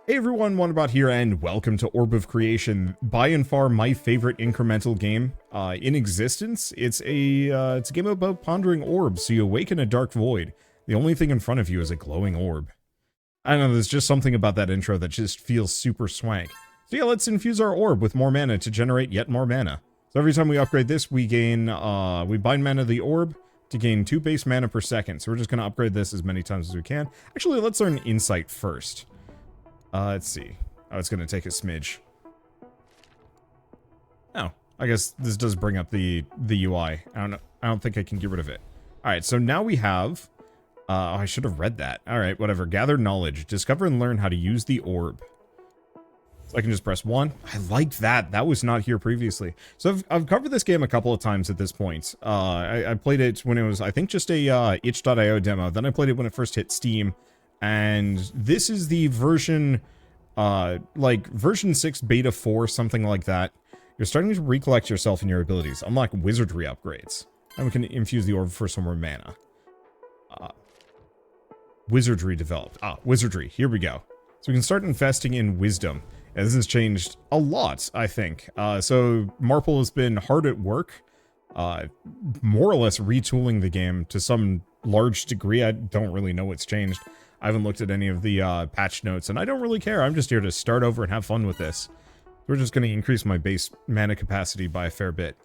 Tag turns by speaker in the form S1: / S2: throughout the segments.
S1: Hey everyone, Wanderbot here, and welcome to Orb of Creation. By and far, my favorite incremental game in existence. It's a game about pondering orbs. So you awaken a dark void. The only thing in front of you is a glowing orb. I don't know, there's just something about that intro that just feels super swank. So yeah, let's infuse our orb with more mana to generate yet more mana. So every time we upgrade this, we gain, we bind mana to the orb to gain 2 base mana per second. So we're just going to upgrade this as many times as we can. Actually, let's learn Insight first. Let's see. Oh, it's going to take a smidge. Oh, I guess this does bring up the UI. I don't know. I don't think I can get rid of it. All right, so now we have... oh, I should have read that. All right, whatever. Gather knowledge. Discover and learn how to use the orb. So I can just press 1. I like that. That was not here previously. So I've covered this game a couple of times at this point. I played it when it was, I think, just a itch.io demo. Then I played it when it first hit Steam. And this is the version, like version 6 beta 4, something like that. You're starting to recollect yourself and your abilities. Unlock wizardry upgrades. And we can infuse the orb for some more mana. Wizardry developed. Wizardry. Here we go. So we can start investing in wisdom. And this has changed a lot, I think. So Marple has been hard at work, more or less retooling the game to some large degree. I don't really know what's changed. I haven't looked at any of the patch notes, and I don't really care. I'm just here to start over and have fun with this. We're just going to increase my base mana capacity by a fair bit.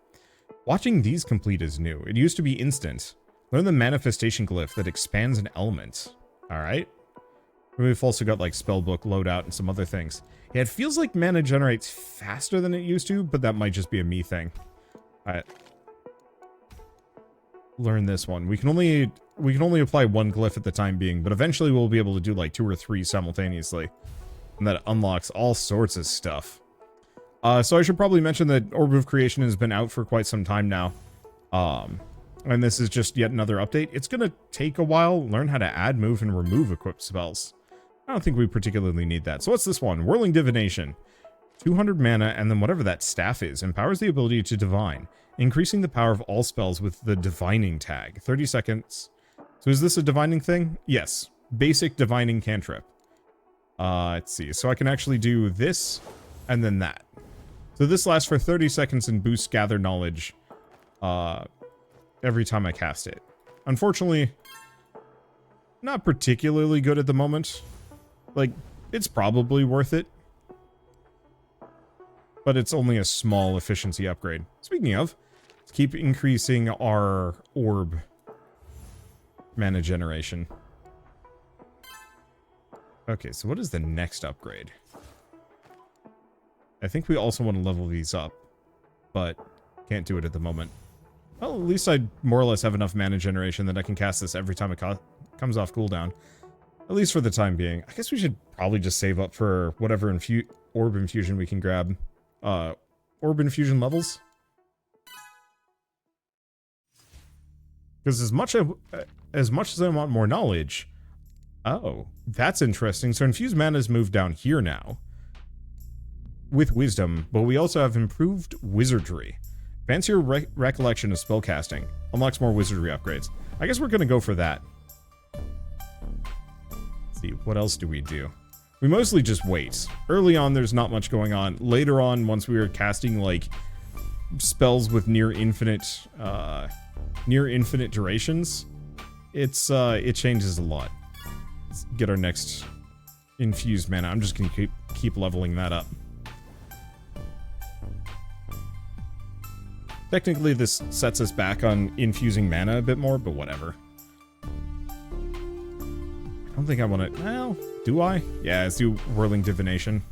S1: Watching these complete is new. It used to be instant. Learn the manifestation glyph that expands an element. Alright. We've also got like spellbook loadout and some other things. Yeah, it feels like mana generates faster than it used to, but that might just be a me thing. Alright. Learn this one. We can only apply one glyph at the time being, but eventually we'll be able to do like 2 or 3 simultaneously. And that unlocks all sorts of stuff. So I should probably mention that Orb of Creation has been out for quite some time now. And this is just yet another update. It's going to take a while. Learn how to add, move, and remove equipped spells. I don't think we particularly need that. So what's this one? Whirling Divination. 200 mana, and then whatever that staff is, empowers the ability to divine, increasing the power of all spells with the divining tag. 30 seconds. So is this a divining thing? Yes. Basic divining cantrip. Let's see. So I can actually do this, and then that. So this lasts for 30 seconds and boosts gather knowledge every time I cast it. Unfortunately, not particularly good at the moment. Like, it's probably worth it. But it's only a small efficiency upgrade. Speaking of, let's keep increasing our orb mana generation. Okay, so what is the next upgrade? I think we also want to level these up, but can't do it at the moment. Well, at least I more or less have enough mana generation that I can cast this every time it comes off cooldown. At least for the time being. I guess we should probably just save up for whatever orb infusion we can grab. Orb infusion levels. Because as much as I want more knowledge... Oh, that's interesting. So infused mana is moved down here now. With wisdom, but we also have improved wizardry. Fancier recollection of spellcasting. Unlocks more wizardry upgrades. I guess we're going to go for that. Let's see, what else do we do? We mostly just wait. Early on, there's not much going on. Later on, once we are casting, like, spells with near infinite durations, it changes a lot. Let's get our next infused mana. I'm just gonna keep leveling that up. Technically, this sets us back on infusing mana a bit more, but whatever. I don't think I want to... Well, do I? Yeah, let's do Whirling Divination.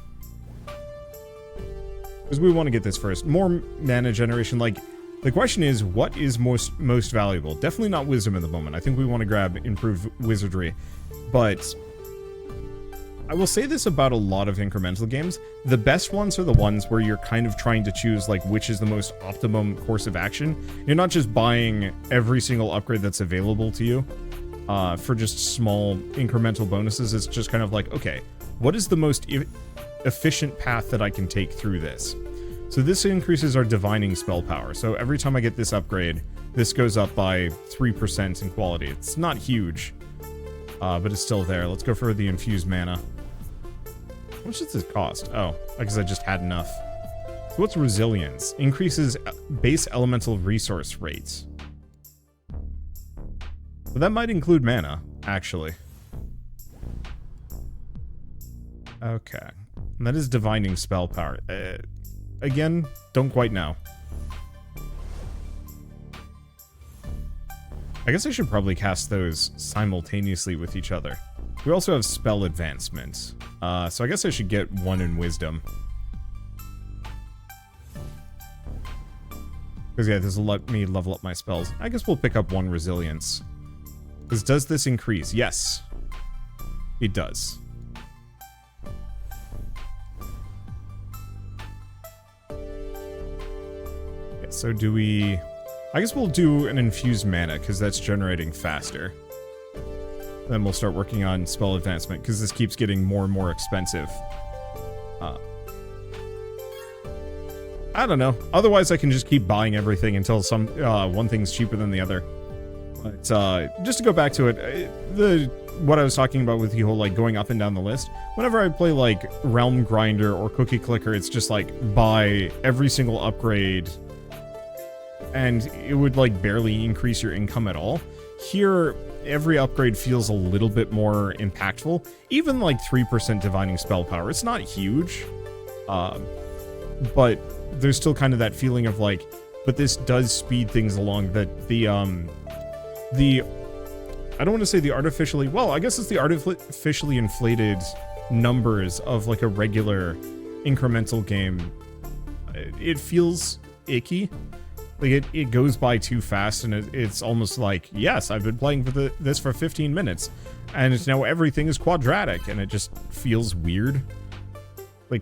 S1: Because we want to get this first. More mana generation, like... The question is, what is most valuable? Definitely not Wisdom at the moment. I think we want to grab Improved Wizardry. But... I will say this about a lot of incremental games. The best ones are the ones where you're kind of trying to choose, like, which is the most optimum course of action. You're not just buying every single upgrade that's available to you for just small incremental bonuses. It's just kind of like, okay, what is the most efficient path that I can take through this? So this increases our divining spell power. So every time I get this upgrade, this goes up by 3% in quality. It's not huge, but it's still there. Let's go for the infused mana. much does this cost? Oh, I guess I just had enough. So what's resilience? Increases base elemental resource rates. So that might include mana, actually. Okay. And that is divining spell power. Again, don't quite know. I guess I should probably cast those simultaneously with each other. We also have spell advancement. So I guess I should get one in wisdom. Because yeah, this will let me level up my spells. I guess we'll pick up one resilience. Because does this increase? Yes. It does. Okay, so do we... I guess we'll do an infused mana, because that's generating faster. Then we'll start working on spell advancement, because this keeps getting more and more expensive. I don't know. Otherwise, I can just keep buying everything until some one thing's cheaper than the other. But just to go back to it, what I was talking about with the whole like going up and down the list. Whenever I play like Realm Grinder or Cookie Clicker, it's just like buy every single upgrade, and it would like barely increase your income at all. Here, every upgrade feels a little bit more impactful. Even like 3% divining spell power, it's not huge, but there's still kind of that feeling of like, but this does speed things along. That the I don't want to say the artificially, well, I guess it's the artificially inflated numbers of like a regular incremental game. It feels icky. Like it goes by too fast, and it's almost like, yes, I've been playing for this for 15 minutes, and it's now everything is quadratic, and it just feels weird. Like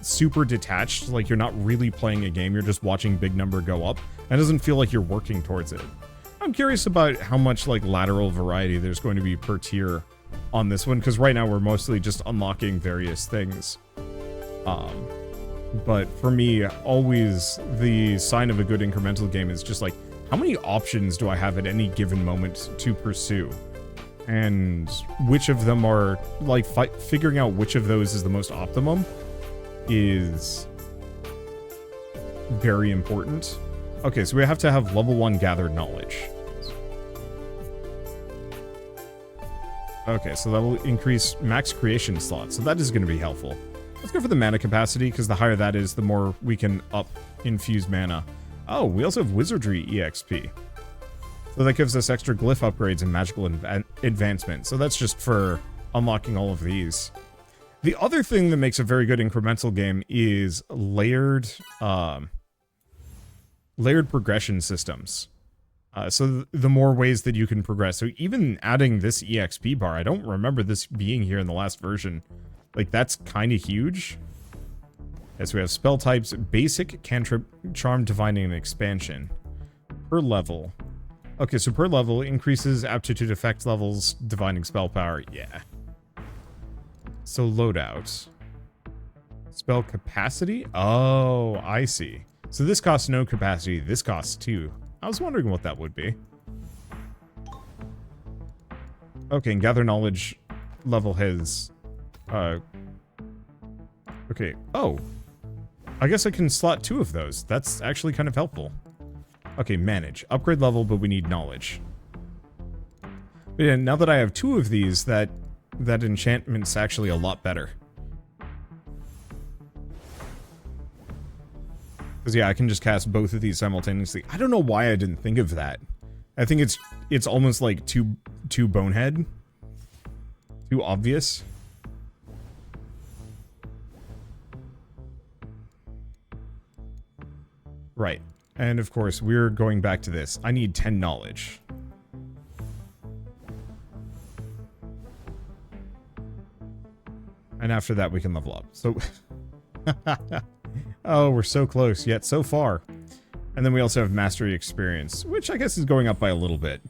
S1: super detached, like you're not really playing a game, you're just watching big number go up. And it doesn't feel like you're working towards it. I'm curious about how much like lateral variety there's going to be per tier on this one, because right now we're mostly just unlocking various things. But for me, always the sign of a good incremental game is just like, how many options do I have at any given moment to pursue? And which of them are, like, figuring out which of those is the most optimum is very important. Okay, so we have to have level 1 gathered knowledge. Okay, so that'll increase max creation slots, so that is going to be helpful. Let's go for the mana capacity, because the higher that is, the more we can up infuse mana. Oh, we also have Wizardry EXP. So that gives us extra glyph upgrades and magical advancement. So that's just for unlocking all of these. The other thing that makes a very good incremental game is layered progression systems. So the more ways that you can progress. So even adding this EXP bar, I don't remember this being here in the last version. Like, that's kind of huge. Yes, we have spell types, basic, cantrip, charm, divining, and expansion. Per level. Okay, so per level increases aptitude effect levels, divining spell power. Yeah. So loadout. Spell capacity? Oh, I see. So this costs no capacity, this costs 2. I was wondering what that would be. Okay, and gather knowledge level has... okay. Oh. I guess I can slot 2 of those. That's actually kind of helpful. Okay, manage. Upgrade level, but we need knowledge. But yeah, now that I have 2 of these, that enchantment's actually a lot better. Because yeah, I can just cast both of these simultaneously. I don't know why I didn't think of that. I think it's almost like too bonehead. Too obvious. Right. And of course, we're going back to this. I need 10 knowledge. And after that, we can level up. So... oh, we're so close, yet so far. And then we also have mastery experience, which I guess is going up by a little bit.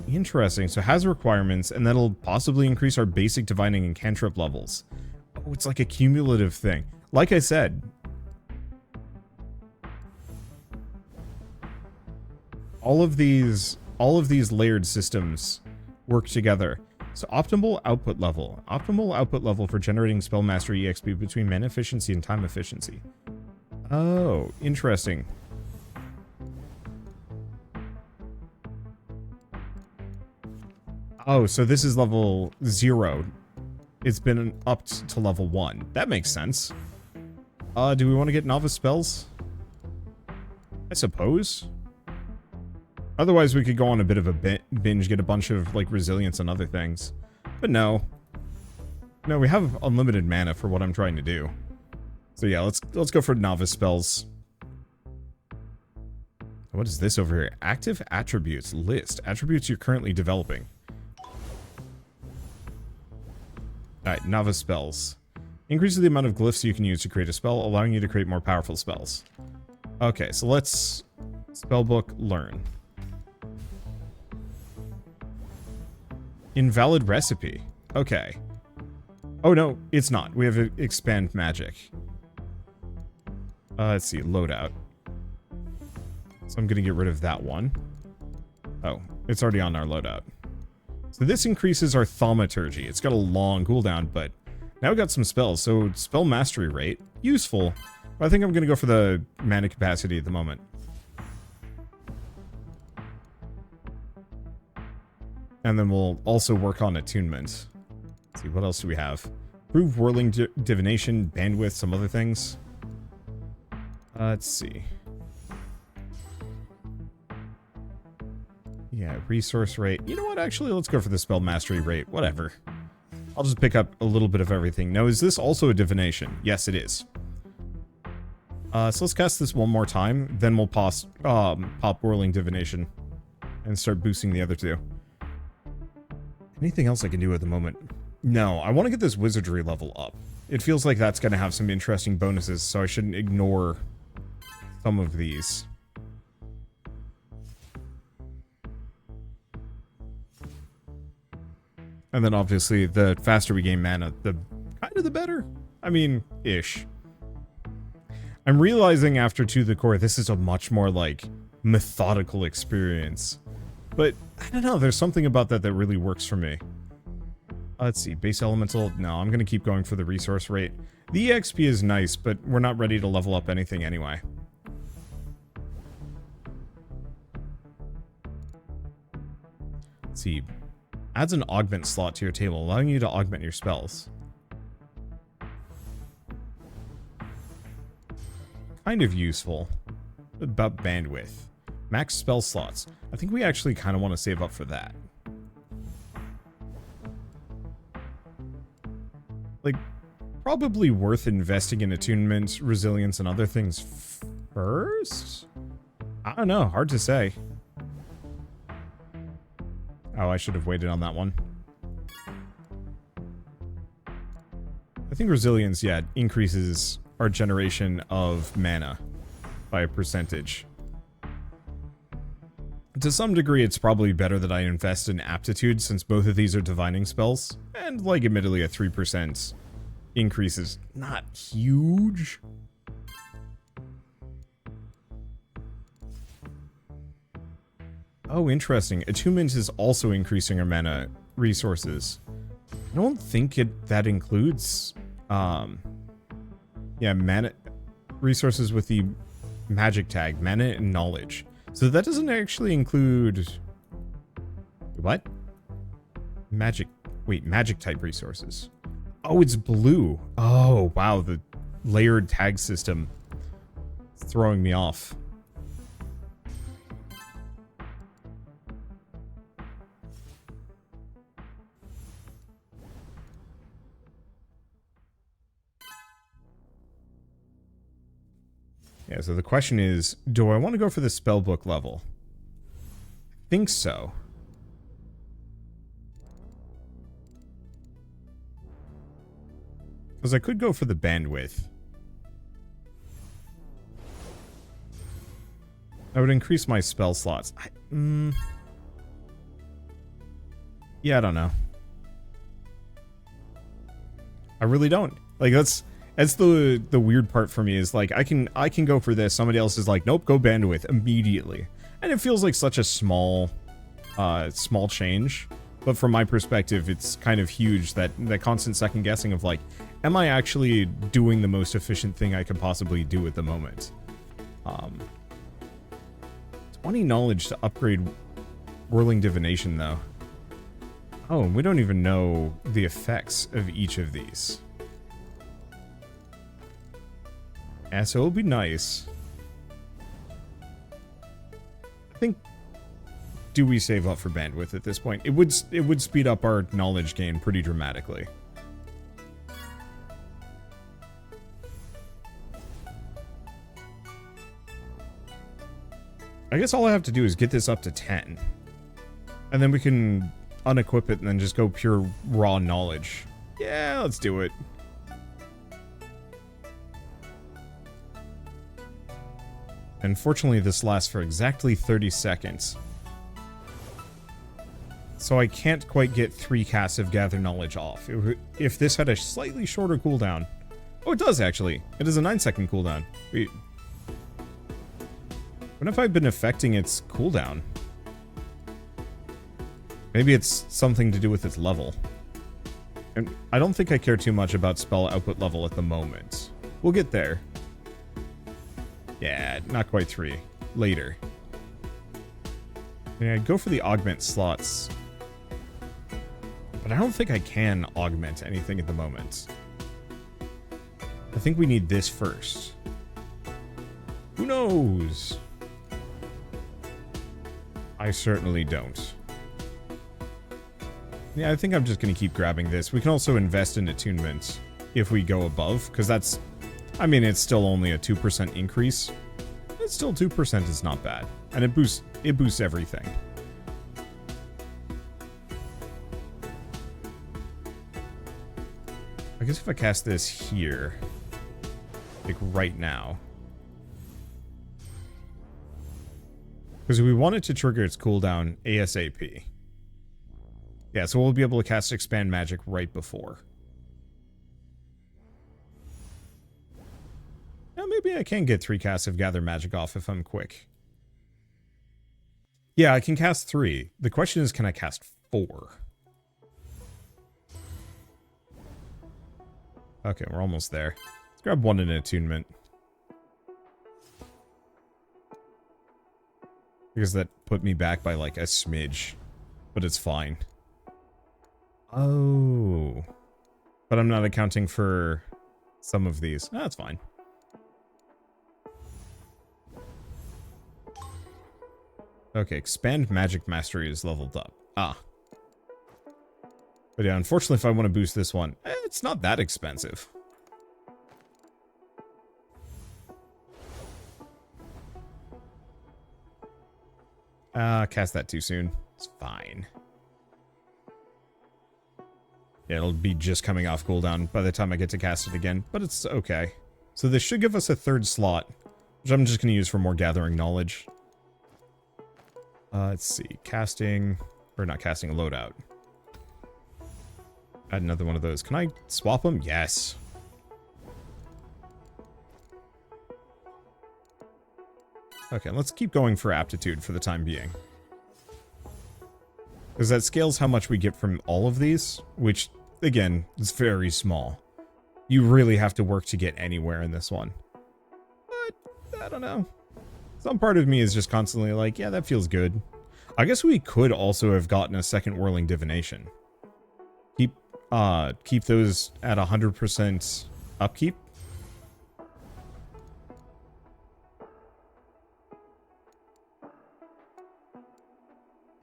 S1: Interesting. So has requirements, and that'll possibly increase our basic divining and cantrip levels. Oh, it's like a cumulative thing. Like I said... All of these layered systems work together. So optimal output level. Optimal output level for generating spell mastery EXP between mana efficiency and time efficiency. Oh, interesting. Oh, so this is level 0. It's been upped to level 1. That makes sense. Do we want to get novice spells? I suppose. Otherwise, we could go on a bit of a binge, get a bunch of, like, resilience and other things. But no. No, we have unlimited mana for what I'm trying to do. So yeah, let's go for novice spells. What is this over here? Active attributes list. Attributes you're currently developing. Alright, novice spells. Increases the amount of glyphs you can use to create a spell, allowing you to create more powerful spells. Okay, so let's... Spellbook, learn. Invalid recipe. Okay. Oh no, it's not. We have expand magic. Let's see, loadout. So I'm gonna get rid of that one. Oh, it's already on our loadout. So this increases our thaumaturgy. It's got a long cooldown, but now we got some spells. So spell mastery rate, useful. But I think I'm gonna go for the mana capacity at the moment. And then we'll also work on attunement. Let's see, what else do we have? Improve whirling divination, bandwidth, some other things. Let's see. Yeah, resource rate. You know what, actually, let's go for the spell mastery rate. Whatever. I'll just pick up a little bit of everything. Now, is this also a divination? Yes, it is. So let's cast this one more time. Then we'll pop whirling divination. And start boosting the other two. Anything else I can do at the moment? No, I want to get this wizardry level up. It feels like that's going to have some interesting bonuses, so I shouldn't ignore some of these. And then obviously, the faster we gain mana, the kind of the better. I mean, ish. I'm realizing after To the Core, this is a much more, like, methodical experience. But, I don't know, there's something about that that really works for me. Let's see, base elemental. No, I'm going to keep going for the resource rate. The EXP is nice, but we're not ready to level up anything anyway. Let's see. Adds an augment slot to your table, allowing you to augment your spells. Kind of useful. About bandwidth. Max spell slots. I think we actually kind of want to save up for that. Like, probably worth investing in attunement, resilience, and other things first? I don't know, hard to say. Oh, I should have waited on that one. I think resilience, yeah, increases our generation of mana by a percentage. To some degree, it's probably better that I invest in aptitude, since both of these are divining spells. And, like, admittedly, a 3% increase is not huge. Oh, interesting. Attunement is also increasing our mana resources. I don't think that includes, yeah, mana resources with the magic tag, mana and knowledge. So that doesn't actually include... What? Magic... Wait, magic type resources. Oh, it's blue. Oh, wow, the layered tag system is throwing me off. Yeah, so the question is, do I want to go for the spellbook level? I think so. Because I could go for the bandwidth. I would increase my spell slots. Yeah, I don't know. I really don't. Like, that's the weird part for me, is like I can go for this. Somebody else is like, nope, go bandwidth immediately. And it feels like such a small change. But from my perspective, it's kind of huge that constant second guessing of like, am I actually doing the most efficient thing I could possibly do at the moment? 20 knowledge to upgrade Whirling Divination, though. Oh, we don't even know the effects of each of these. Yeah, so it'll be nice. I think... Do we save up for bandwidth at this point? It would speed up our knowledge gain pretty dramatically. I guess all I have to do is get this up to 10. And then we can unequip it and then just go pure raw knowledge. Yeah, let's do it. Unfortunately, this lasts for exactly 30 seconds. So I can't quite get 3 casts of Gather Knowledge off. If this had a slightly shorter cooldown... Oh, it does, actually. It is a 9-second cooldown. Wait. When have I been affecting its cooldown? Maybe it's something to do with its level. And I don't think I care too much about spell output level at the moment. We'll get there. Yeah, not quite 3. Later. Yeah, I'd go for the augment slots. But I don't think I can augment anything at the moment. I think we need this first. Who knows? I certainly don't. Yeah, I think I'm just going to keep grabbing this. We can also invest in attunement if we go above, because that's... I mean, it's still only a 2% increase. It's still 2% is not bad. And it boosts everything. I guess if I cast this here, like right now. Because we want it to trigger its cooldown ASAP. Yeah, so we'll be able to cast Expand Magic right before. Now maybe I can get 3 casts of Gather Magic off if I'm quick. Yeah, I can cast 3. The question is, can I cast 4? Okay, we're almost there. Let's grab 1 in attunement. Because that put me back by like a smidge. But it's fine. Oh. But I'm not accounting for some of these. That's fine. Okay, Expand Magic Mastery is leveled up. Ah. But yeah, unfortunately, if I want to boost this one, it's not that expensive. Cast that too soon. It's fine. Yeah, it'll be just coming off cooldown by the time I get to cast it again, but it's okay. So this should give us a 3rd slot, which I'm just going to use for more gathering knowledge. Let's see. Casting, or not casting, loadout. Add another one of those. Can I swap them? Yes. Okay, let's keep going for aptitude for the time being. Because that scales how much we get from all of these, which, again, is very small. You really have to work to get anywhere in this one. But, I don't know. Some part of me is just constantly like, yeah, that feels good. I guess we could also have gotten a 2nd Whirling Divination. Keep those at 100% upkeep.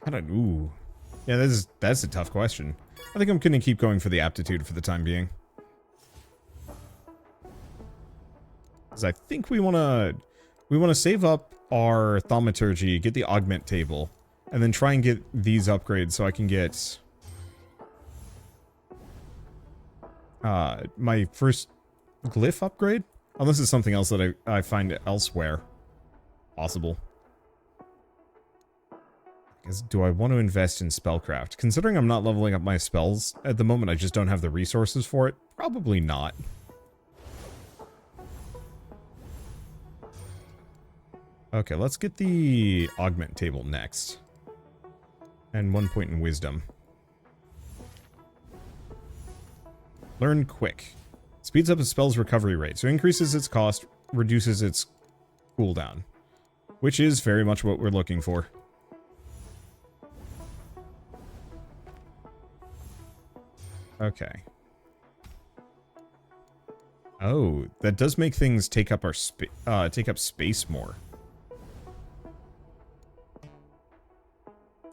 S1: I don't... Ooh. Yeah, that's a tough question. I think I'm going to keep going for the aptitude for the time being. Because I think we want to save up our Thaumaturgy, get the augment table, and then try and get these upgrades so I can get my first glyph upgrade. Unless it's something else that I find elsewhere possible. Do I want to invest in spellcraft? Considering I'm not leveling up my spells at the moment, I just don't have the resources for it. Probably not. Okay, let's get the augment table next. And 1 point in wisdom. Learn quick. Speeds up a spell's recovery rate, so increases its cost, reduces its cooldown. Which is very much what we're looking for. Okay. Oh, that does make things take up our space more.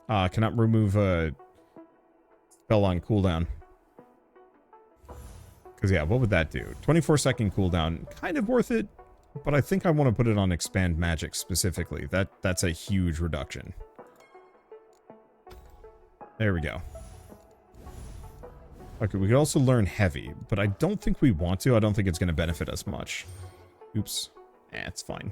S1: Cannot remove a spell on cooldown. Because yeah, what would that do? 24-second cooldown, kind of worth it, but I think I want to put it on expand magic specifically. That's a huge reduction. There we go. Okay, we could also learn heavy, but I don't think we want to. I don't think it's going to benefit us much. Oops. It's fine.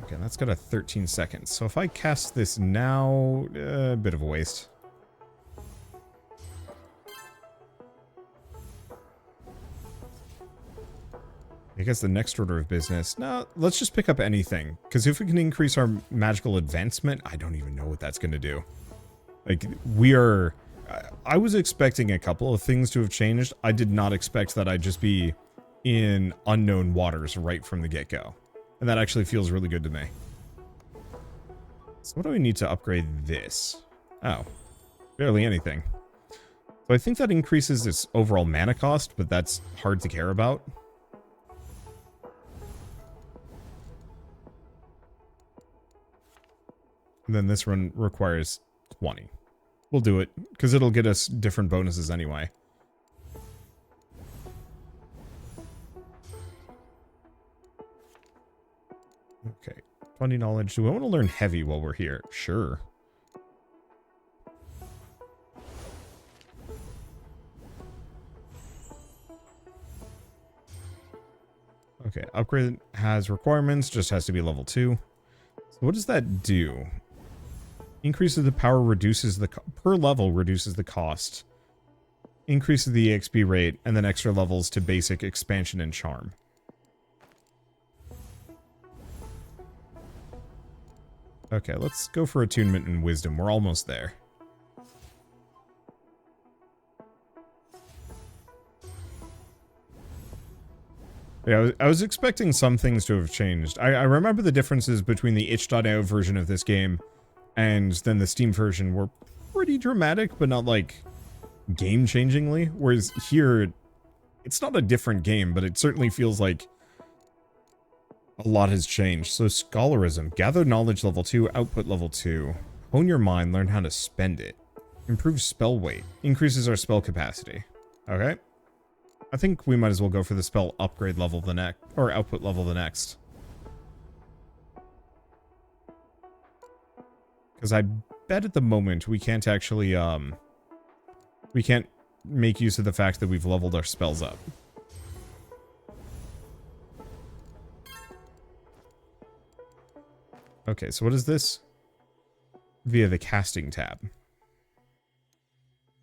S1: Okay, that's got a 13 seconds. So if I cast this now, a bit of a waste. I guess the next order of business. No, let's just pick up anything. Because if we can increase our magical advancement, I don't even know what that's going to do. Like, we are... I was expecting a couple of things to have changed. I did not expect that I'd just be in unknown waters right from the get-go. And that actually feels really good to me. So what do we need to upgrade this? Oh, barely anything. So I think that increases its overall mana cost, but that's hard to care about. And then this one requires 20. We'll do it, because it'll get us different bonuses anyway. Okay, 20 knowledge. Do we want to learn heavy while we're here? Sure. Okay, upgrade has requirements, just has to be level 2. So what does that do? Increases the power, reduces the... per level, reduces the cost. Increases the EXP rate, and then extra levels to basic, expansion, and charm. Okay, let's go for attunement and wisdom. We're almost there. Yeah, I was expecting some things to have changed. I remember the differences between the itch.io version of this game and then the Steam version were pretty dramatic, but not like game-changingly. Whereas here, it's not a different game, but it certainly feels like a lot has changed. So scholarism, gather knowledge level 2, output level 2. Hone your mind, learn how to spend it. Improve spell weight, increases our spell capacity. Okay. I think we might as well go for the spell upgrade level the next, or output level the next. Because I bet at the moment we can't actually, we can't make use of the fact that we've leveled our spells up. Okay, so what is this? Via the casting tab.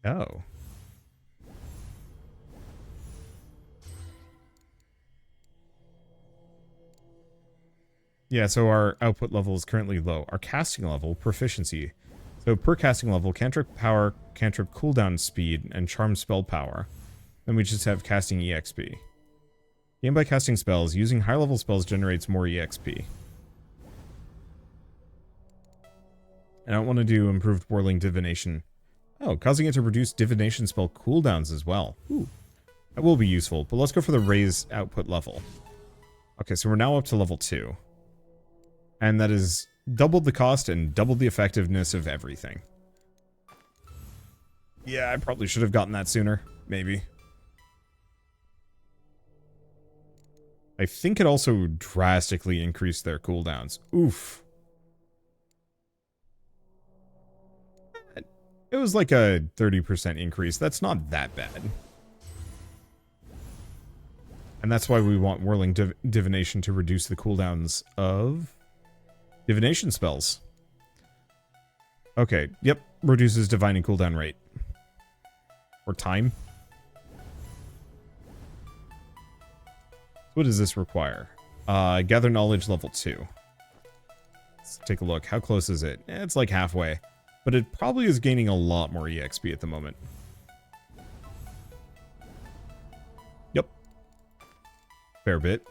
S1: Oh. Yeah, so our output level is currently low. Our casting level, proficiency. So per casting level, cantrip power, cantrip cooldown speed, and charm spell power. Then we just have casting EXP. Gained by casting spells, using high level spells generates more EXP. And I don't want to do improved whirling divination. Oh, causing it to reduce divination spell cooldowns as well. Ooh. That will be useful, but let's go for the raised output level. Okay, so we're now up to level 2. And that is doubled the cost and doubled the effectiveness of everything. Yeah, I probably should have gotten that sooner. Maybe. I think it also drastically increased their cooldowns. Oof. It was like a 30% increase. That's not that bad. And that's why we want Whirling Divination to reduce the cooldowns of divination spells. Okay, yep. Reduces divining cooldown rate. Or time. What does this require? Gather knowledge level 2. Let's take a look. How close is it? It's like halfway. but it probably is gaining a lot more EXP at the moment. Yep. Fair bit.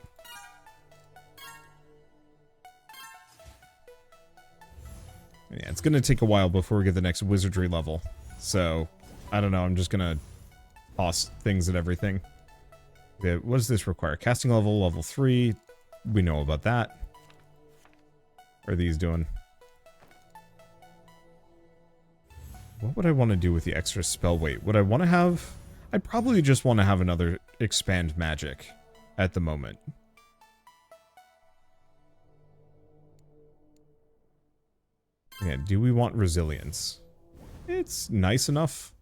S1: Yeah, it's going to take a while before we get the next wizardry level. So, I don't know. I'm just going to toss things at everything. Okay, what does this require? Casting level 3. We know about that. What are these doing? What would I want to do with the extra spell weight? Would I want to have... I'd probably just want to have another expand magic at the moment. Yeah, do we want resilience? It's nice enough.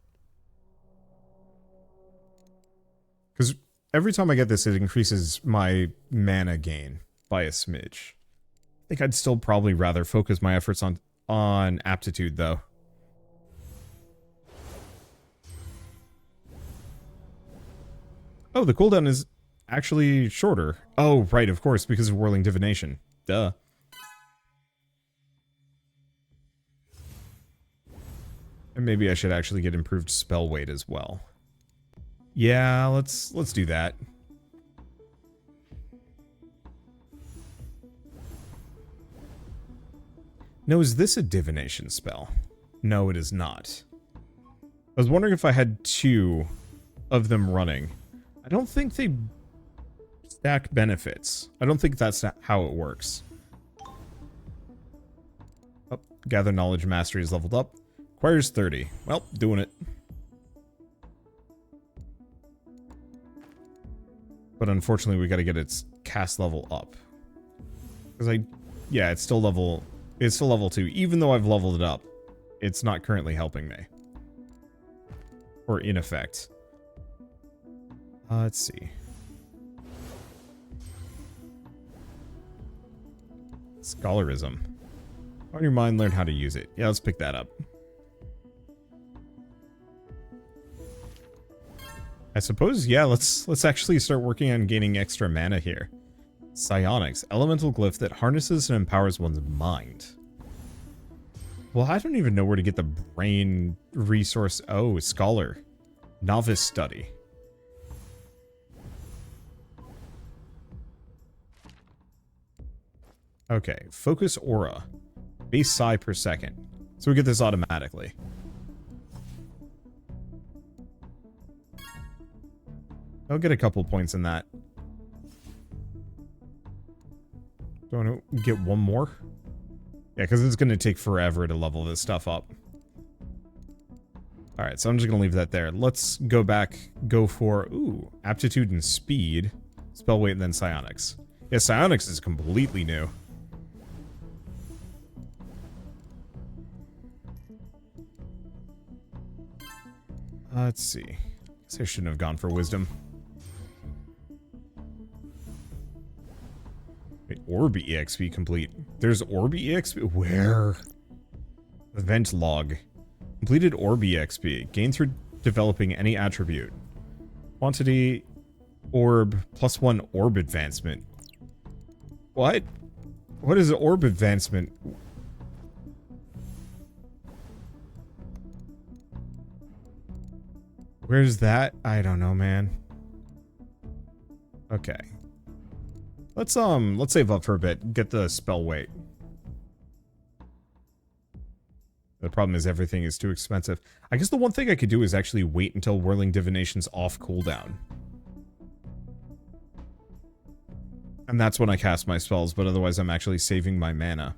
S1: Because every time I get this, it increases my mana gain by a smidge. I think I'd still probably rather focus my efforts on aptitude, though. Oh, the cooldown is actually shorter. Oh, right, of course, because of Whirling Divination. Duh. And maybe I should actually get improved spell weight as well. Yeah, let's do that. No, is this a divination spell? No, it is not. I was wondering if I had 2 of them running. I don't think they stack benefits. I don't think that's how it works. Oh, gather knowledge mastery is leveled up. Requires 30. Well, doing it. But unfortunately, we got to get its cast level up. Because yeah, it's still level 2. Even though I've leveled it up, it's not currently helping me. Or in effect. Let's see. Scholarism. On your mind, learn how to use it. Yeah, let's pick that up. I suppose, yeah, let's actually start working on gaining extra mana here. Psionics, elemental glyph that harnesses and empowers one's mind. Well, I don't even know where to get the brain resource. Oh, scholar. Novice study. Okay, focus aura. Base psi per second. So we get this automatically. I'll get a couple points in that. Do I want to get one more? Yeah, because it's going to take forever to level this stuff up. Alright, so I'm just going to leave that there. Let's go back, go for, ooh, aptitude and speed, spell weight, and then psionics. Yeah, psionics is completely new. Let's see. Guess I shouldn't have gone for wisdom. Wait, Orb EXP complete. There's Orb EXP? Where? Event log. Completed Orb EXP. Gained through developing any attribute. Quantity Orb +1 Orb advancement. What? What is Orb advancement? Where's that? I don't know, man. Okay. Let's save up for a bit. Get the spell weight. The problem is everything is too expensive. I guess the one thing I could do is actually wait until Whirling Divination's off cooldown. And that's when I cast my spells, but otherwise I'm actually saving my mana.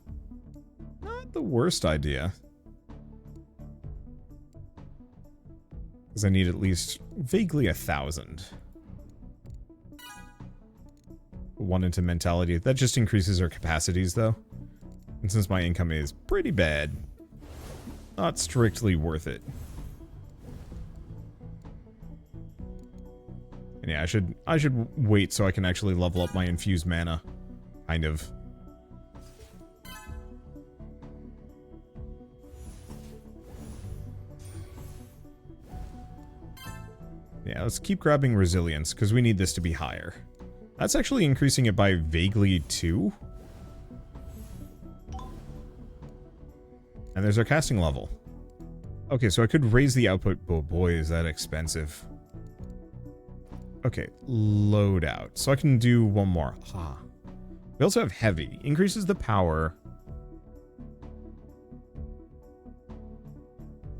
S1: Not the worst idea. Because I need at least vaguely 1,000. 1 into mentality. That just increases our capacities, though. And since my income is pretty bad, not strictly worth it. And yeah, I should wait so I can actually level up my infused mana. Kind of. Yeah, let's keep grabbing resilience, because we need this to be higher. That's actually increasing it by vaguely 2. And there's our casting level. Okay, so I could raise the output. Oh boy, is that expensive. Okay, load out. So I can do one more. Ah. We also have heavy. Increases the power.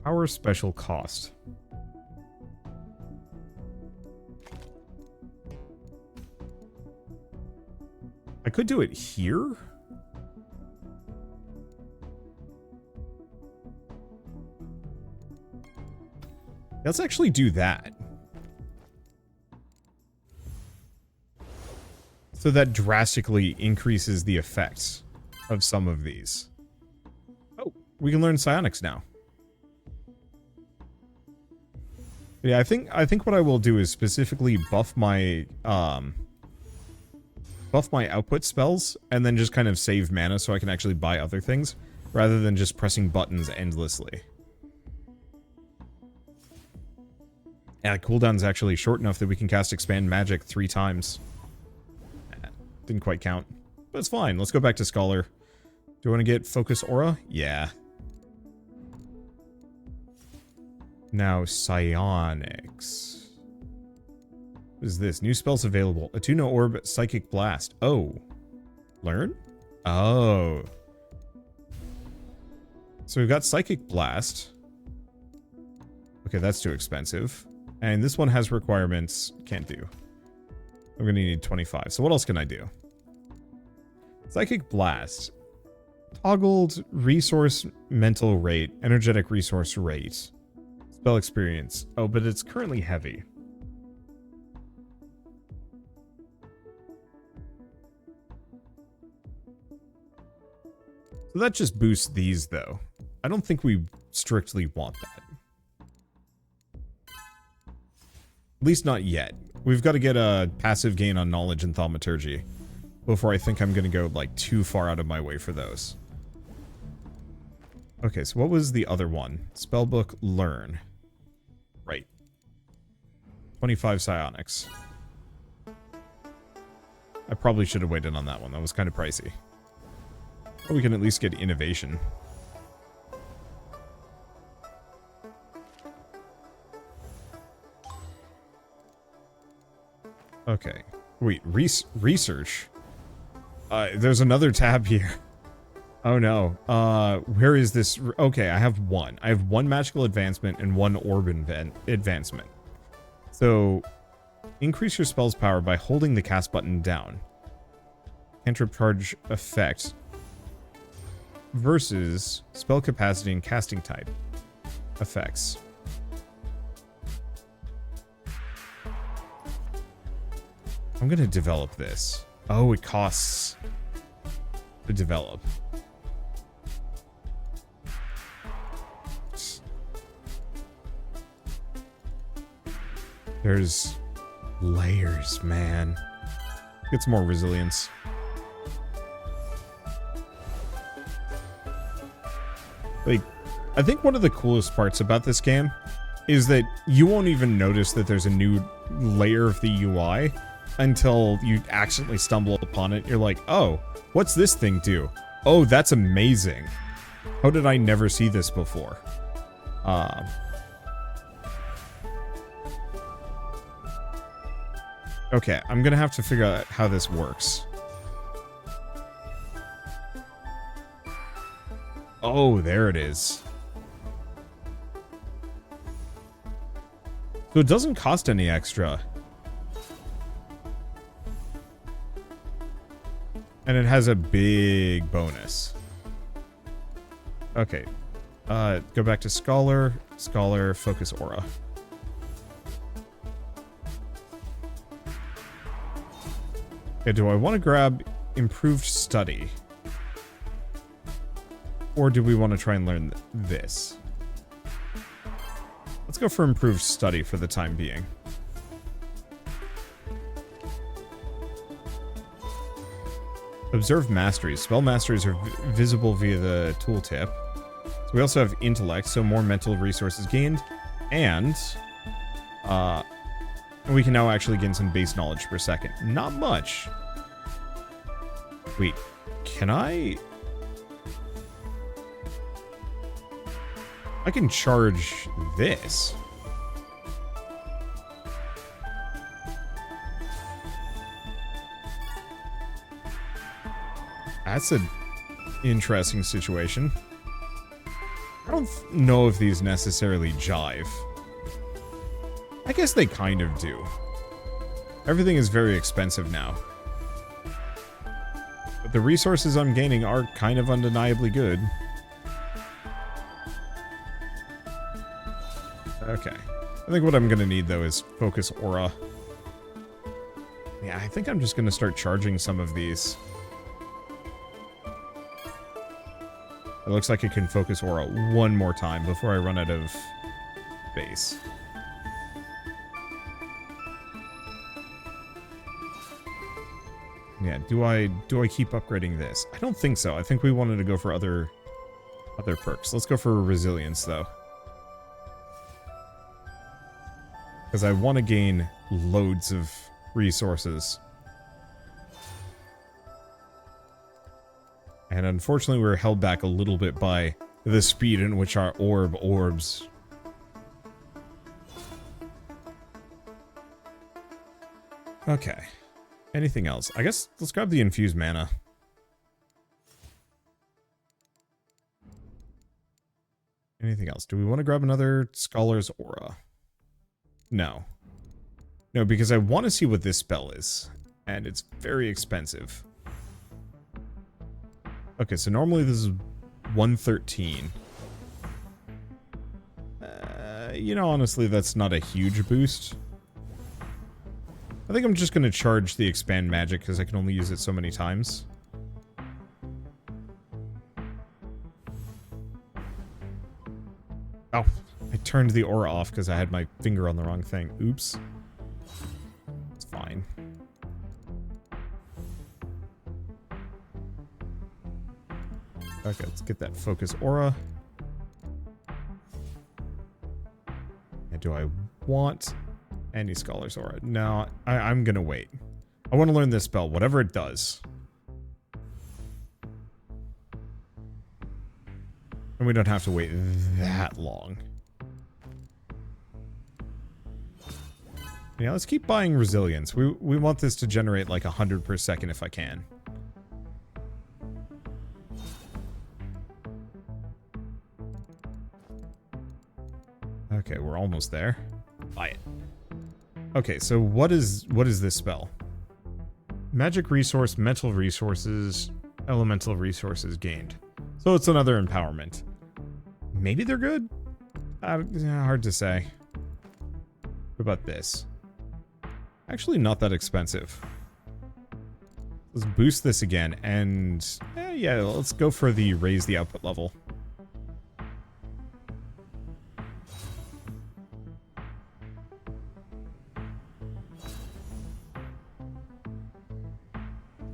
S1: Power special cost. I could do it here. Let's actually do that. So that drastically increases the effects of some of these. Oh, we can learn Psionics now. Yeah, I think what I will do is specifically buff my output spells and then just kind of save mana so I can actually buy other things rather than just pressing buttons endlessly. Yeah, cooldown's actually short enough that we can cast Expand Magic 3 times. Didn't quite count. But it's fine. Let's go back to Scholar. Do I want to get Focus Aura? Yeah. Now, Psionics. What is this? New spells available. Attune Orb, Psychic Blast. Oh. Learn? Oh. So we've got Psychic Blast. Okay, that's too expensive. And this one has requirements. Can't do. I'm going to need 25. So what else can I do? Psychic Blast. Toggled resource mental rate. Energetic resource rate. Spell experience. Oh, but it's currently heavy. So that just boosts these, though. I don't think we strictly want that. At least not yet. We've got to get a passive gain on knowledge and thaumaturgy before I think I'm going to go, like, too far out of my way for those. Okay, so what was the other one? Spellbook Learn. Right. 25 Psionics. I probably should have waited on that one. That was kind of pricey. But we can at least get Innovation. Okay. Wait, research? There's another tab here. Oh no. Where is this? Okay, I have one. I have one magical advancement and one orb advancement. So, increase your spell's power by holding the cast button down. Cantrip charge effect versus spell capacity and casting type effects. I'm gonna develop this. Oh, it costs to develop. There's layers, man. Get some more resilience. Like, I think one of the coolest parts about this game is that you won't even notice that there's a new layer of the UI until you accidentally stumble upon it. You're like, oh, what's this thing do? Oh, that's amazing. How did I never see this before? Okay, I'm gonna have to figure out how this works. Oh, there it is. So it doesn't cost any extra. And it has a big bonus. Okay. Go back to Scholar. Scholar, Focus Aura. Okay, do I want to grab Improved Study? Or do we want to try and learn this? Let's go for Improved Study for the time being. Observe Masteries. Spell Masteries are visible via the tooltip. So we also have Intellect, so more mental resources gained. And we can now actually gain some base knowledge per second. Not much. Wait, can I... I can charge this. That's an interesting situation. I don't know if these necessarily jive. I guess they kind of do. Everything is very expensive now. But the resources I'm gaining are kind of undeniably good. Okay. I think what I'm going to need, though, is Focus Aura. Yeah, I think I'm just going to start charging some of these. It looks like I can Focus Aura one more time before I run out of base. Yeah, do I keep upgrading this? I don't think so. I think we wanted to go for other perks. Let's go for Resilience, though. Because I want to gain loads of resources. And unfortunately, we're held back a little bit by the speed in which our orbs. Okay. Anything else? I guess let's grab the infused mana. Anything else? Do we want to grab another Scholar's Aura? No. No, because I want to see what this spell is. And it's very expensive. Okay, so normally this is 113. You know, honestly, that's not a huge boost. I think I'm just going to charge the Expand Magic because I can only use it so many times. Oh, I turned the aura off because I had my finger on the wrong thing. Oops. It's fine. Okay, let's get that Focus Aura. And do I want any Scholar's Aura? No, I'm gonna wait. I want to learn this spell, whatever it does. And we don't have to wait that long. Yeah, let's keep buying Resilience. We want this to generate like 100 per second if I can. Okay, we're almost there. Buy it. Okay, so what is this spell? Magic resource, mental resources, elemental resources gained. So it's another empowerment. Maybe they're good? Hard to say. What about this? Actually not that expensive. Let's boost this again, and yeah, let's go for the raise the output level.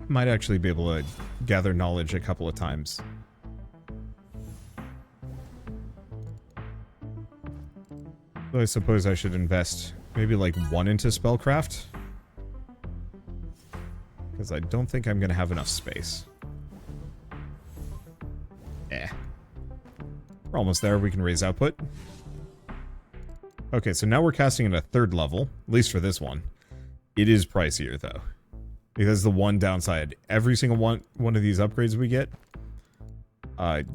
S1: Might actually be able to gather knowledge a couple of times. So I suppose I should invest maybe like 1 into Spellcraft. Because I don't think I'm going to have enough space. We're almost there. We can raise output. Okay, so now we're casting at a 3rd level. At least for this one. It is pricier, though. Because the one downside, every single one of these upgrades we get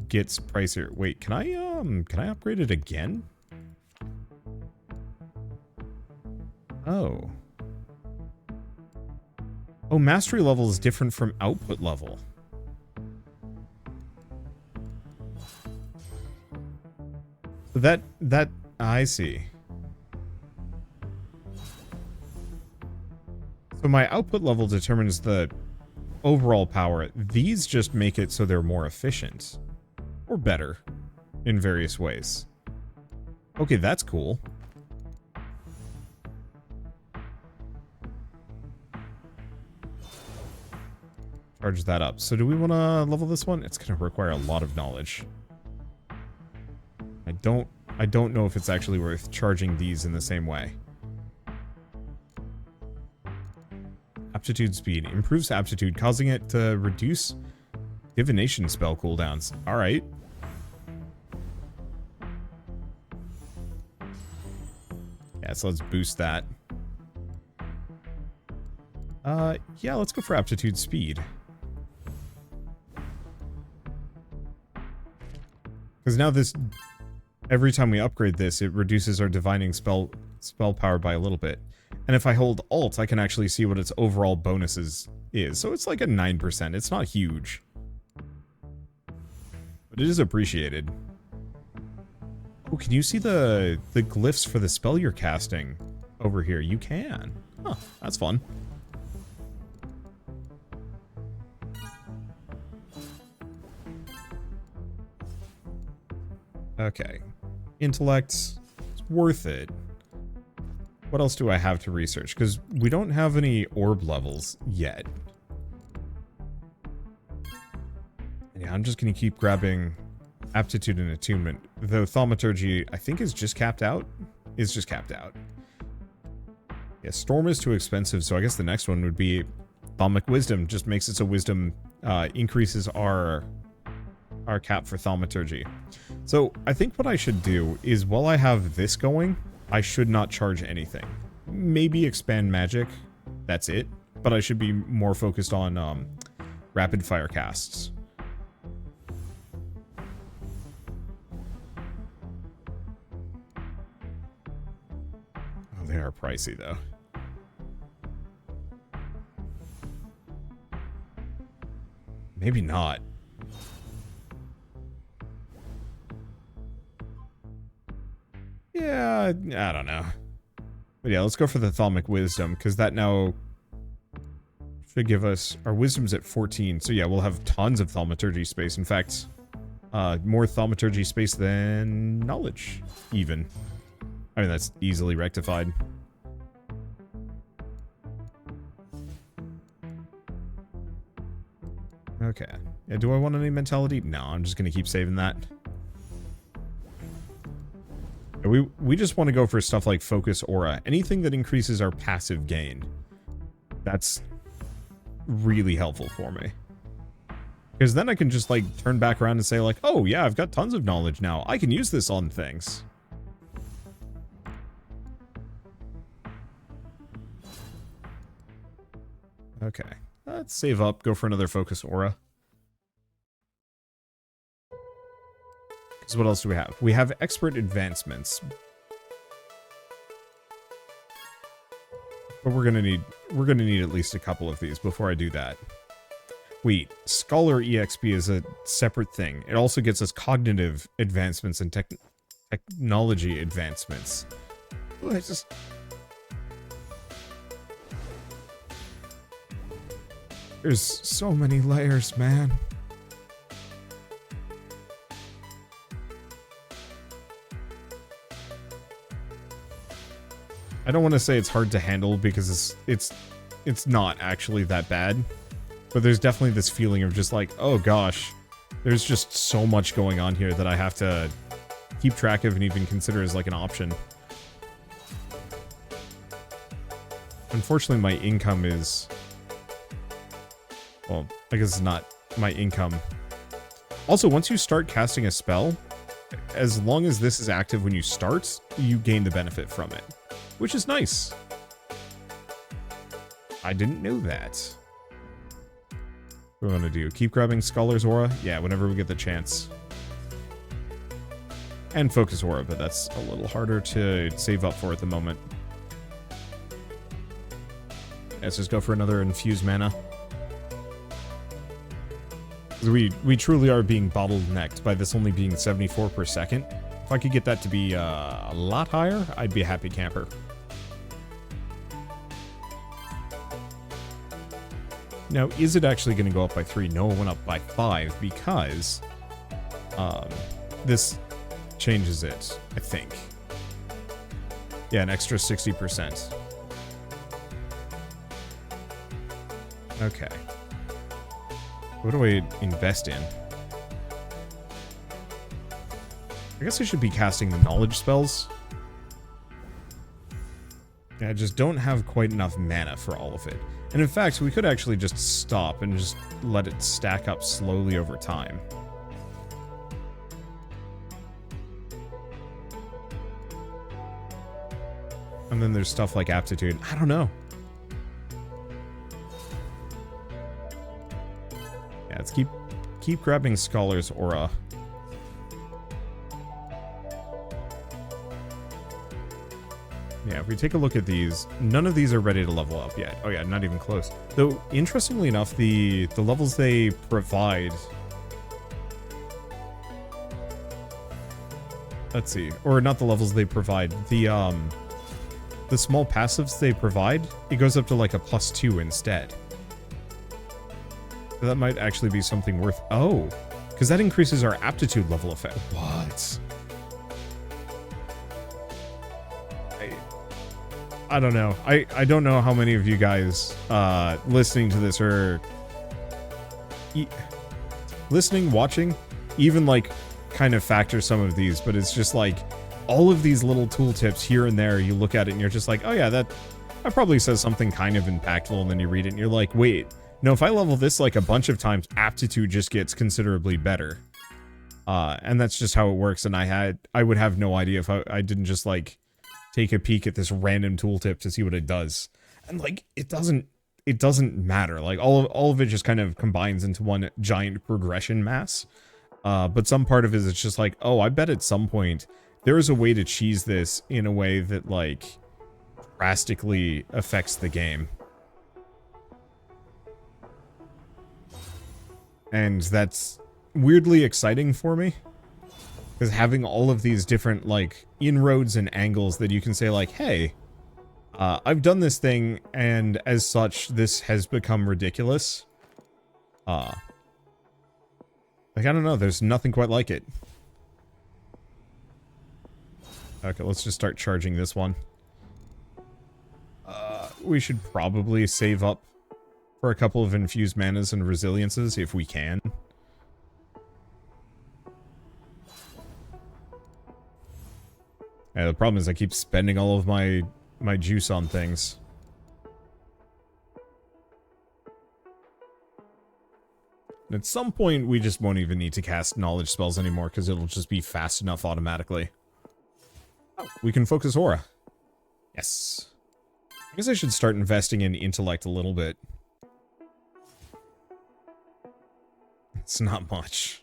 S1: gets pricier. Wait, can I upgrade it again? Oh. Oh, mastery level is different from output level. So that I see. So my output level determines the overall power. These just make it so they're more efficient. Or better. In various ways. Okay, that's cool. Charge that up. So do we want to level this one? It's going to require a lot of knowledge. I don't know if it's actually worth charging these in the same way. Aptitude speed. Improves aptitude, causing it to reduce divination spell cooldowns. Alright. Yeah, so let's boost that. Yeah, let's go for aptitude speed. Because now this, every time we upgrade this, it reduces our divining spell power by a little bit. And if I hold Alt, I can actually see what its overall bonuses is. So it's like a 9%. It's not huge. But it is appreciated. Oh, can you see the glyphs for the spell you're casting over here? You can. Huh, that's fun. Okay. Intellect. It's worth it. What else do I have to research? Because we don't have any orb levels yet. Yeah, I'm just going to keep grabbing aptitude and attunement. Though thaumaturgy, I think, is just capped out. Is just capped out. Yeah, storm is too expensive, so I guess the next one would be thaumic wisdom. Just makes it so wisdom increases our cap for thaumaturgy. So I think what I should do is, while I have this going, I should not charge anything. Maybe expand magic. That's it. But I should be more focused on rapid fire casts. Oh, they are pricey though. Maybe not. Yeah, I don't know. But yeah, let's go for the thaumic wisdom, because that now should give us... Our wisdom's at 14, so yeah, we'll have tons of thaumaturgy space. In fact, more thaumaturgy space than knowledge, even. I mean, that's easily rectified. Okay. Yeah, do I want any mentality? No, I'm just going to keep saving that. We just want to go for stuff like Focus Aura. Anything that increases our passive gain. That's really helpful for me. Because then I can just, like, turn back around and say, like, oh, yeah, I've got tons of knowledge now. I can use this on things. Okay. Let's save up. Go for another Focus Aura. So what else do we have? We have expert advancements. But we're gonna need at least a couple of these before I do that. Wait, Scholar EXP is a separate thing. It also gets us cognitive advancements and technology advancements. Ooh, there's so many layers, man. I don't want to say it's hard to handle, because it's not actually that bad. But there's definitely this feeling of just like, oh gosh, there's just so much going on here that I have to keep track of and even consider as like an option. Unfortunately, my income is... Well, I guess it's not my income. Also, once you start casting a spell, as long as this is active when you start, you gain the benefit from it. Which is nice. I didn't know that. What do we want to do? Keep grabbing Scholar's Aura? Yeah, whenever we get the chance. And Focus Aura, but that's a little harder to save up for at the moment. Let's just go for another Infused Mana. We truly are being bottlenecked by this only being 74 per second. If I could get that to be a lot higher, I'd be a happy camper. Now, is it actually going to go up by 3? No, it went up by 5 because this changes it, I think. Yeah, an extra 60%. Okay. What do I invest in? I guess I should be casting the knowledge spells. Yeah, I just don't have quite enough mana for all of it. And in fact, we could actually just stop and just let it stack up slowly over time. And then there's stuff like aptitude. I don't know. Yeah, let's keep grabbing Scholar's Aura. Yeah, if we take a look at these, none of these are ready to level up yet. Oh yeah, not even close. Though, interestingly enough, the levels they provide... Let's see. Or not the levels they provide. The small passives they provide, it goes up to like a +2 instead. So that might actually be something worth... Oh! Because that increases our aptitude level effect. What? I don't know. I don't know how many of you guys listening to this are... listening, watching, even like kind of factor some of these, but it's just like all of these little tooltips here and there, you look at it and you're just like, oh yeah, that probably says something kind of impactful, and then you read it and you're like, wait, no, if I level this like a bunch of times, aptitude just gets considerably better. And that's just how it works, and I would have no idea if I didn't just like take a peek at this random tooltip to see what it does. And like, it doesn't matter. Like all of it just kind of combines into one giant progression mass. But some part of it is just like, oh, I bet at some point there is a way to cheese this in a way that like drastically affects the game. And that's weirdly exciting for me. Because having all of these different, like, inroads and angles that you can say, like, hey, I've done this thing, and as such, this has become ridiculous. Like, I don't know, there's nothing quite like it. Okay, let's just start charging this one. We should probably save up for a couple of infused manas and resiliences, if we can. Yeah, the problem is I keep spending all of my juice on things. And at some point, we just won't even need to cast knowledge spells anymore, because it'll just be fast enough automatically. Oh, we can focus aura. Yes. I guess I should start investing in intellect a little bit. It's not much.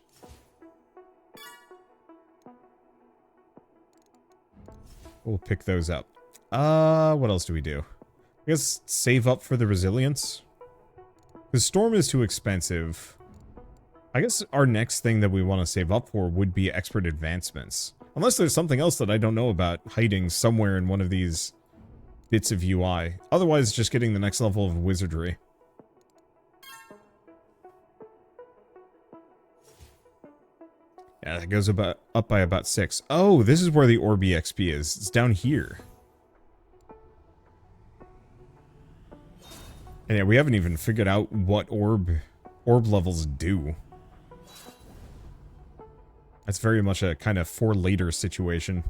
S1: We'll pick those up. What else do we do? I guess save up for the resilience. Because Storm is too expensive. I guess our next thing that we want to save up for would be expert advancements. Unless there's something else that I don't know about hiding somewhere in one of these bits of UI. Otherwise, just getting the next level of wizardry. Yeah, that goes up by about 6. Oh, this is where the Orb EXP is. It's down here. And yeah, we haven't even figured out what orb levels do. That's very much a kind of for later situation.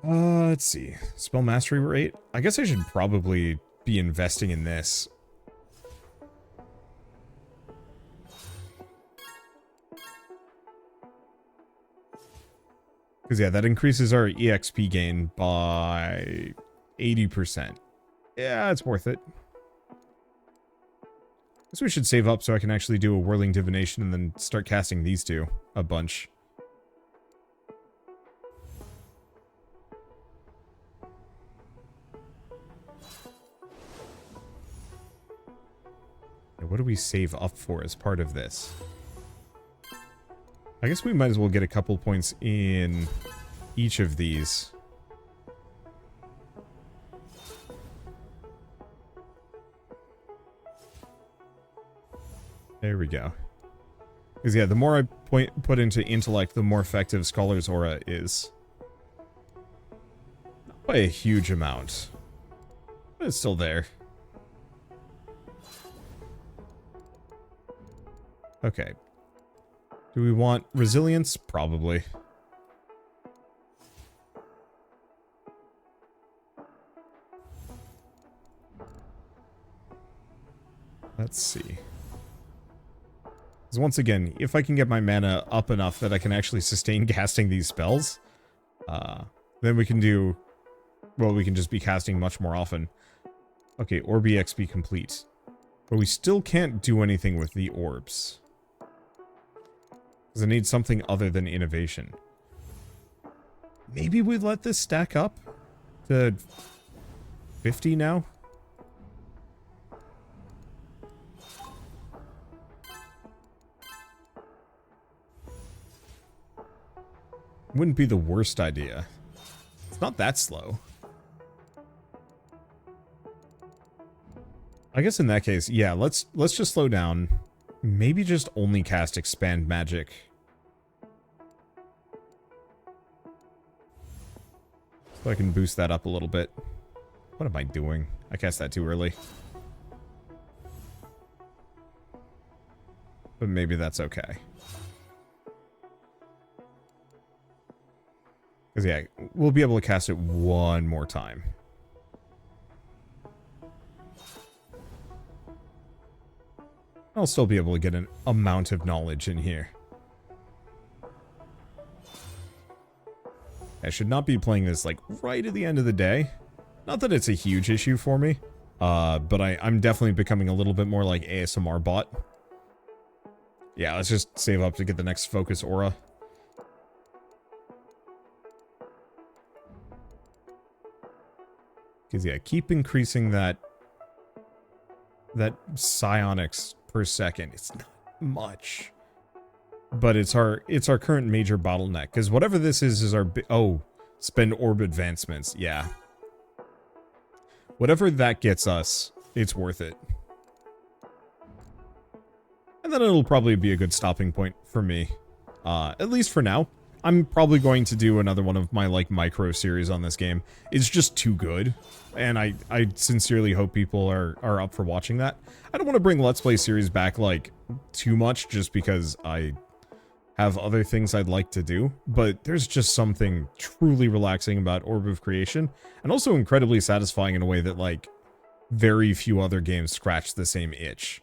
S1: Let's see. Spell mastery rate? I guess I should probably be investing in this. Because yeah, that increases our EXP gain by 80%. Yeah, it's worth it. Guess we should save up so I can actually do a Whirling Divination and then start casting these two a bunch. Yeah, what do we save up for as part of this? I guess we might as well get a couple points in each of these. There we go. Because yeah, the more I put into intellect, the more effective Scholar's Aura is. Not by a huge amount. But it's still there. Okay. Do we want resilience? Probably. Let's see. Because once again, if I can get my mana up enough that I can actually sustain casting these spells, then Then we can do... Well, we can just be casting much more often. Okay, Orb EXP complete. But we still can't do anything with the orbs. Because it needs something other than innovation. Maybe we let this stack up to 50 now? Wouldn't be the worst idea. It's not that slow. I guess in that case, yeah, let's just slow down. Maybe just only cast expand magic. So I can boost that up a little bit. What am I doing? I cast that too early. But maybe that's okay. Because yeah, we'll be able to cast it one more time. I'll still be able to get an amount of knowledge in here. I should not be playing this, like, right at the end of the day. Not that it's a huge issue for me. But I'm definitely becoming a little bit more like ASMR bot. Yeah, let's just save up to get the next focus aura. Because, yeah, keep increasing that psionics per second. It's not much. But it's our current major bottleneck. Because whatever this is our... Oh, spend orb advancements. Yeah. Whatever that gets us, it's worth it. And then it'll probably be a good stopping point for me. At least for now. I'm probably going to do another one of my, like, micro series on this game. It's just too good. And I sincerely hope people are up for watching that. I don't want to bring Let's Play series back, like, too much just because I have other things I'd like to do. But there's just something truly relaxing about Orb of Creation. And also incredibly satisfying in a way that, like, very few other games scratch the same itch.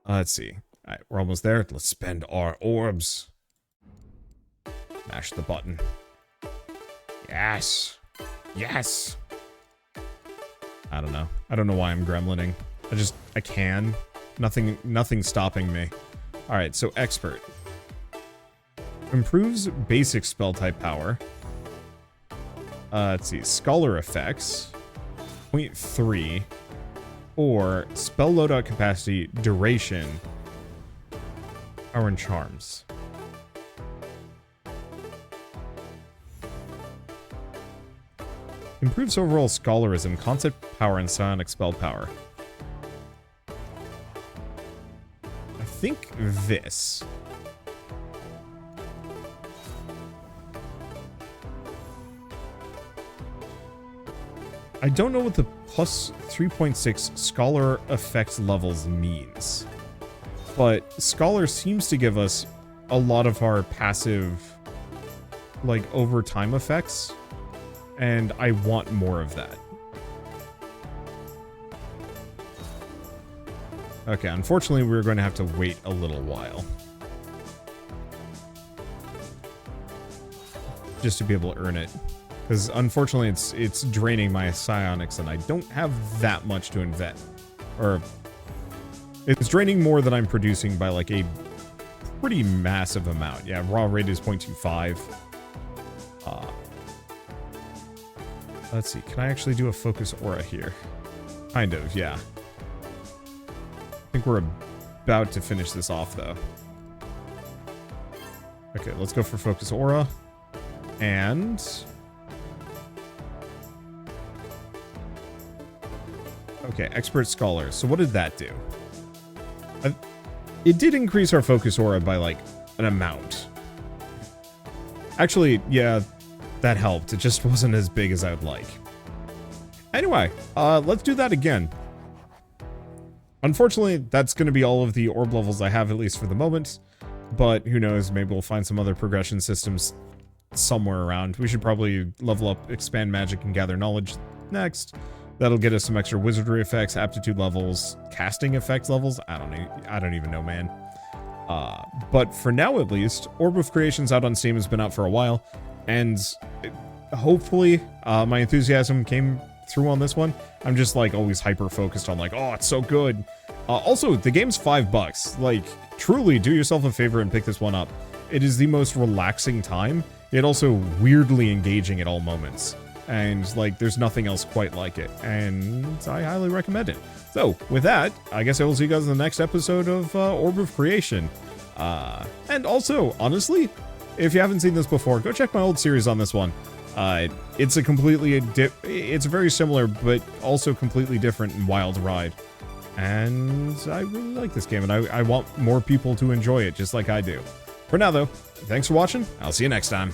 S1: Let's see. Alright, we're almost there. Let's spend our orbs. Mash the button. Yes! Yes! I don't know. I don't know why I'm gremlining. I can. Nothing's stopping me. Alright, so Expert. Improves basic spell type power. Let's see. Scholar effects. 0.3. Or spell loadout capacity, duration. Power and charms. Improves overall scholarism, concept power, and psionic spell power. I think this. I don't know what the plus 3.6 scholar effect levels means. But scholar seems to give us a lot of our passive, like, over time effects. And I want more of that. Okay, unfortunately, we're going to have to wait a little while. Just to be able to earn it. Because, unfortunately, it's draining my psionics, and I don't have that much to invest. Or, it's draining more than I'm producing by, like, a pretty massive amount. Yeah, raw rate is 0.25. Let's see, can I actually do a focus aura here? Kind of, yeah. I think we're about to finish this off, though. Okay, let's go for focus aura. And... okay, expert scholar. So what did that do? It did increase our focus aura by, like, an amount. Actually, yeah... that helped. It just wasn't as big as I would like. Anyway, let's do that again. Unfortunately, that's going to be all of the orb levels I have, at least for the moment. But who knows, maybe we'll find some other progression systems somewhere around. We should probably level up, expand magic, and gather knowledge next. That'll get us some extra wizardry effects, aptitude levels, casting effect levels. I don't even know, man. But for now, at least, Orb of Creation's out on Steam. Has been out for a while. And hopefully my enthusiasm came through on this one. I'm just like always hyper focused on like, oh, it's so good. Also, the game's $5. Like, truly do yourself a favor and pick this one up. It is the most relaxing time, yet also weirdly engaging at all moments. And like, there's nothing else quite like it, and I highly recommend it. So with that, I guess I will see you guys in the next episode of Orb of Creation. And also, honestly, if you haven't seen this before, go check my old series on this one. It's a completely it's very similar, but also completely different and wild ride. And I really like this game, and I want more people to enjoy it just like I do. For now, though, thanks for watching. I'll see you next time.